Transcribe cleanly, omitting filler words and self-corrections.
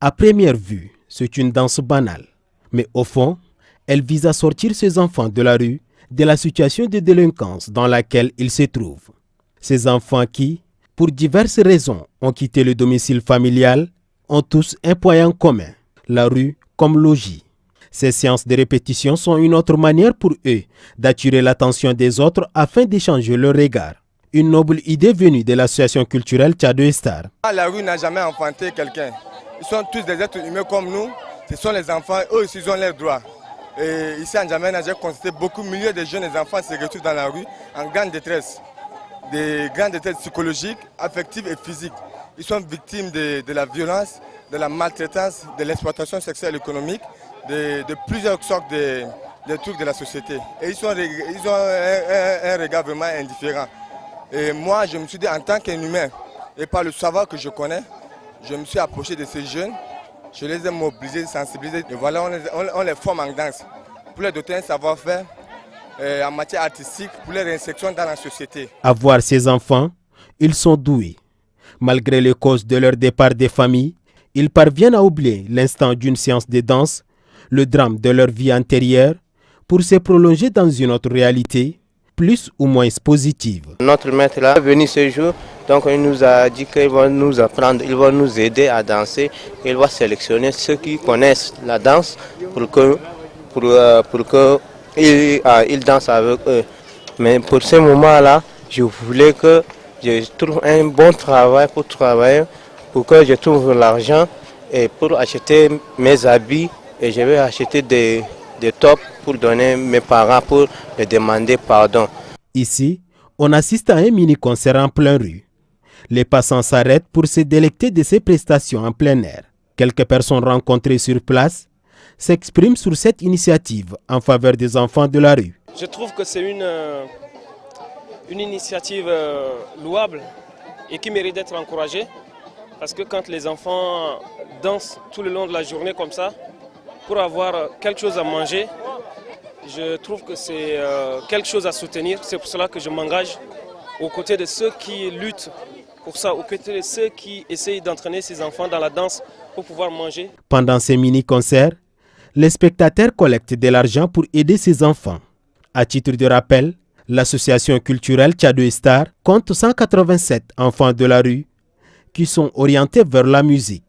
À première vue, c'est une danse banale. Mais au fond, elle vise à sortir ces enfants de la rue, de la situation de délinquance dans laquelle ils se trouvent. Ces enfants qui, pour diverses raisons, ont quitté le domicile familial, ont tous un point en commun, la rue comme logis. Ces séances de répétition sont une autre manière pour eux d'attirer l'attention des autres afin d'échanger leur regard. Une noble idée venue de l'association culturelle Tchado Star. La rue n'a jamais enfanté quelqu'un. Ils sont tous des êtres humains comme nous. Ce sont les enfants, eux aussi ils ont leurs droits. Et ici en N'Djamena, j'ai constaté beaucoup de milliers de jeunes enfants se retrouvent dans la rue en grande détresse. Des grandes détresses psychologiques, affectives et physiques. Ils sont victimes de la violence, de la maltraitance, de l'exploitation sexuelle et économique, de plusieurs sortes de trucs de la société. Et ils ont un regard vraiment indifférent. Et moi, je me suis dit, en tant qu'humain, et par le savoir que je connais, je me suis approché de ces jeunes, je les ai mobilisés, sensibilisés. Et voilà, on les forme en danse pour les doter un savoir-faire en matière artistique, pour leur réinsertion dans la société. À voir ces enfants, ils sont doués. Malgré les causes de leur départ des familles, ils parviennent à oublier l'instant d'une séance de danse, le drame de leur vie antérieure, pour se prolonger dans une autre réalité, plus ou moins positive. Notre maître là est venu ce jour, donc il nous a dit qu'il va nous apprendre, il va nous aider à danser, il va sélectionner ceux qui connaissent la danse pour que ils dansent avec eux. Mais pour ce moment-là, je voulais que je trouve un bon travail pour travailler, pour que je trouve l'argent et pour acheter mes habits, et je vais acheter des tops pour donner à mes parents pour les demander pardon. Ici, on assiste à un mini-concert en pleine rue. Les passants s'arrêtent pour se délecter de ces prestations en plein air. Quelques personnes rencontrées sur place s'expriment sur cette initiative en faveur des enfants de la rue. Je trouve que c'est une initiative louable et qui mérite d'être encouragée, parce que quand les enfants dansent tout le long de la journée comme ça, pour avoir quelque chose à manger, je trouve que c'est quelque chose à soutenir. C'est pour cela que je m'engage aux côtés de ceux qui luttent pour ça, aux côtés de ceux qui essayent d'entraîner ces enfants dans la danse pour pouvoir manger. Pendant ces mini-concerts, les spectateurs collectent de l'argent pour aider ces enfants. À titre de rappel, l'association culturelle Tchado Star compte 187 enfants de la rue qui sont orientés vers la musique.